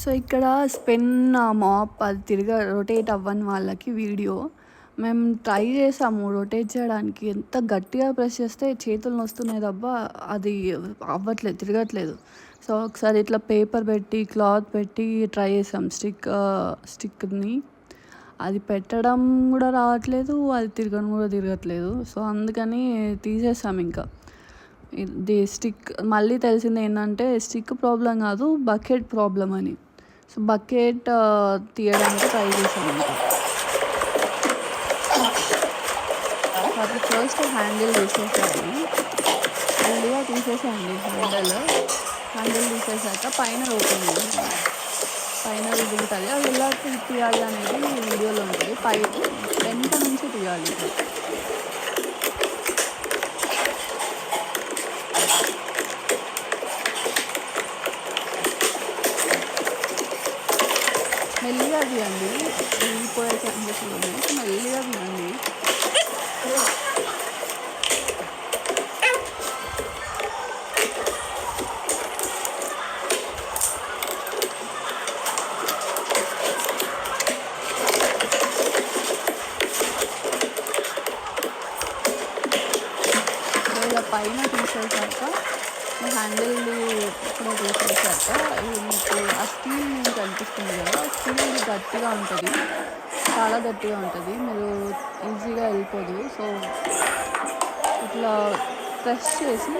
So ఇక్కడ spin MOP అది rotate అవ్వని వాళ్ళకి వీడియో మేము ట్రై చేసాము రొటేట్ చేయడానికి. ఎంత గట్టిగా ప్రెస్ చేస్తే చేతులు నొస్తున్నాయి తప్ప అది అవ్వట్లేదు, తిరగట్లేదు. సో ఒకసారి ఇట్లా పేపర్ పెట్టి క్లాత్ పెట్టి ట్రై చేసాం స్టిక్ని. అది పెట్టడం కూడా రావట్లేదు, అది తిరగడం కూడా తిరగట్లేదు. సో అందుకని తీసేసాం ఇంకా. ఇది స్టిక్ మళ్ళీ తెలిసింది ఏంటంటే స్టిక్ ప్రాబ్లం కాదు, బకెట్ ప్రాబ్లం అని. సో బకెట్ తీయడానికి ట్రై చేసాం ఇంకా. అది ఫస్ట్ హ్యాండిల్ తీసేసాను, ఫుల్గా తీసేసాండి హ్యాండిల్ తీసేసాక పైన ఓపెన్ చేసాను. పైన ఇది ఉంటుంది, అది ఎలా తీయాలి అనేది వీడియోలో ఉంటుంది. వెనక నుంచి తీయాలి. మెల్లిగా తీయండి, వెళ్ళిపోయే ఛాన్సెస్ ఉన్నాయి. మెల్లిగా తీయండి. ఇలా పైన తీసేసాక హ్యాండిల్ కూడా తీసేసాక మీకు ఆ స్టీల్ మీకు కనిపిస్తుంది కదా, స్టీల్ గట్టిగా ఉంటుంది, చాలా గట్టిగా ఉంటుంది, మీరు ఈజీగా వెళ్ళిపోదు. సో ఇట్లా ప్రెస్ చేసి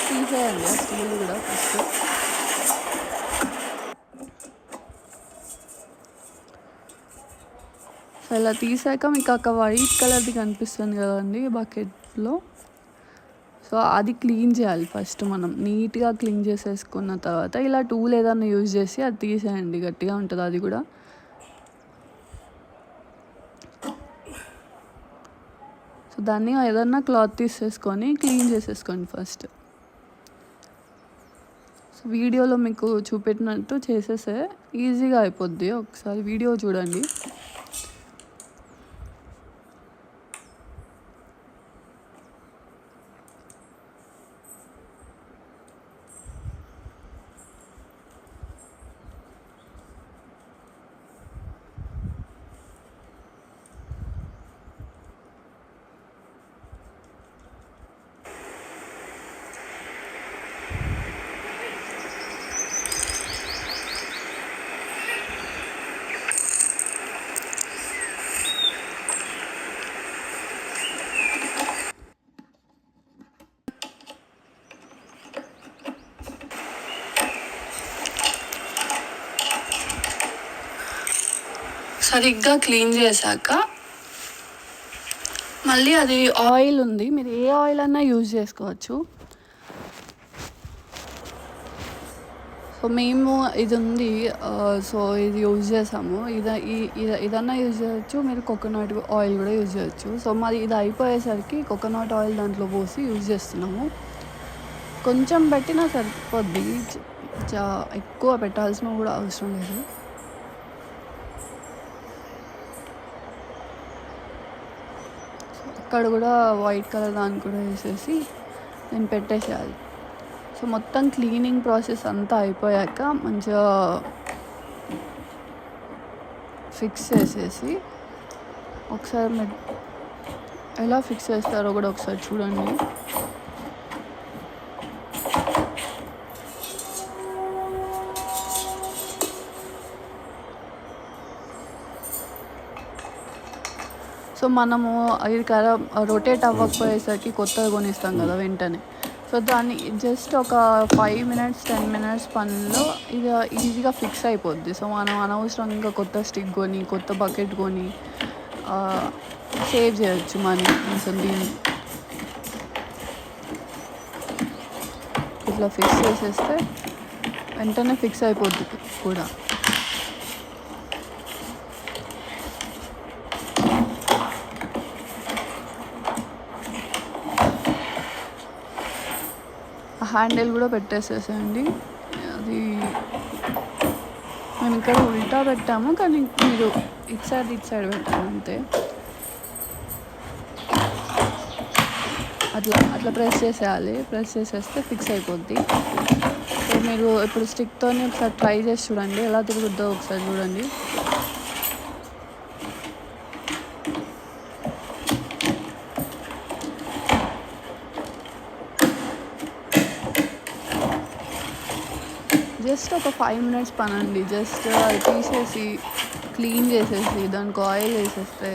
తీసేయండి ఆ స్టీల్ కూడా ఫస్ట్. సో ఇలా తీసాక మీకు అక్కడ వైట్ కలర్ది కనిపిస్తుంది కదండి బకెట్లో. సో అది క్లీన్ చేయాలి ఫస్ట్. మనం నీట్గా క్లీన్ చేసేసుకున్న తర్వాత ఇలా టూల్ ఏదన్నా యూజ్ చేసి అది తీసేయండి, గట్టిగా ఉంటుంది అది కూడా. సో దాన్ని ఏదన్నా క్లాత్ తీసేసుకొని క్లీన్ చేసేసుకోండి ఫస్ట్. సో వీడియోలో మీకు చూపెట్టినట్టు చేసేస్తే ఈజీగా అయిపోద్ది. ఒకసారి వీడియో చూడండి. సరిగ్గా క్లీన్ చేశాక మళ్ళీ అది ఆయిల్ ఉంది, మీరు ఏ ఆయిల్ అన్నా యూజ్ చేసుకోవచ్చు. సో మేము ఇది ఉంది, సో ఇది యూజ్ చేసాము. ఇదన్నా యూజ్ చేయొచ్చు, మీరు కోకోనట్ ఆయిల్ కూడా యూజ్ చేయొచ్చు. సో మాది ఇది అయిపోయేసరికి కోకోనట్ ఆయిల్ దాంట్లో పోసి యూజ్ చేస్తున్నాము. కొంచెం పెట్టినా సరిపోద్ది, ఎక్కువ పెట్టాల్సిన కూడా అవసరం లేదు. అక్కడ కూడా వైట్ కలర్ దాన్ని కూడా వేసేసి నేను పెట్టేసేయాలి. సో మొత్తం క్లీనింగ్ ప్రాసెస్ అంతా అయిపోయాక మంచిగా ఫిక్స్ చేసేసి ఒకసారి మీరు ఎలా ఫిక్స్ చేస్తారో కూడా ఒకసారి చూడండి. సో మనము ఇది రొటేట్ అవ్వకపోయేసరికి కొత్తగా కొనిస్తాం కదా వెంటనే. సో దాన్ని జస్ట్ ఒక 5 minutes 10 minutes పనిలో ఇది ఈజీగా ఫిక్స్ అయిపోద్ది. సో మనం అనవసరంగా కొత్త స్టిక్ కొని కొత్త బకెట్ కొని సేవ్ చేయొచ్చు మనీ. కొంచెం దీన్ని ఇట్లా ఫిక్స్ చేసేస్తే వెంటనే ఫిక్స్ అయిపోద్ది కూడా. హ్యాండిల్ కూడా పెట్టేసేసేయండి. అది మేము ఇక్కడ ఉల్టా పెట్టాము, కానీ మీరు ఇటు సైడ్ పెట్టాము అంతే. అట్లా ప్రెస్ చేసేయాలి, ప్రెస్ చేసేస్తే ఫిక్స్ అయిపోద్ది. సో మీరు ఇప్పుడు స్టిక్తోని ఒకసారి ట్రై చేసి చూడండి, ఎలా తిరుగుద్దో ఒకసారి చూడండి. జస్ట్ ఒక 5 మినిట్స్ పనండి. జస్ట్ అది తీసేసి క్లీన్ చేసేసి దానికి ఆయిల్ వేసేస్తే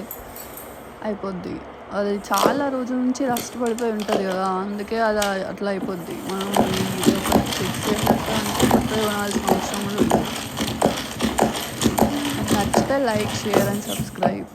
అయిపోద్ది. అది చాలా రోజుల నుంచి రస్ట్ పడిపోయి ఉంటుంది కదా, అందుకే అది అట్లా అయిపోద్ది. మనం ఇది ఒకటి ఫిక్స్ చేసేస్తే అంటే కొత్తది కొనాల్సిన అవసరం కూడా ఉండదు. నచ్చితే లైక్, షేర్ అండ్ సబ్స్క్రైబ్.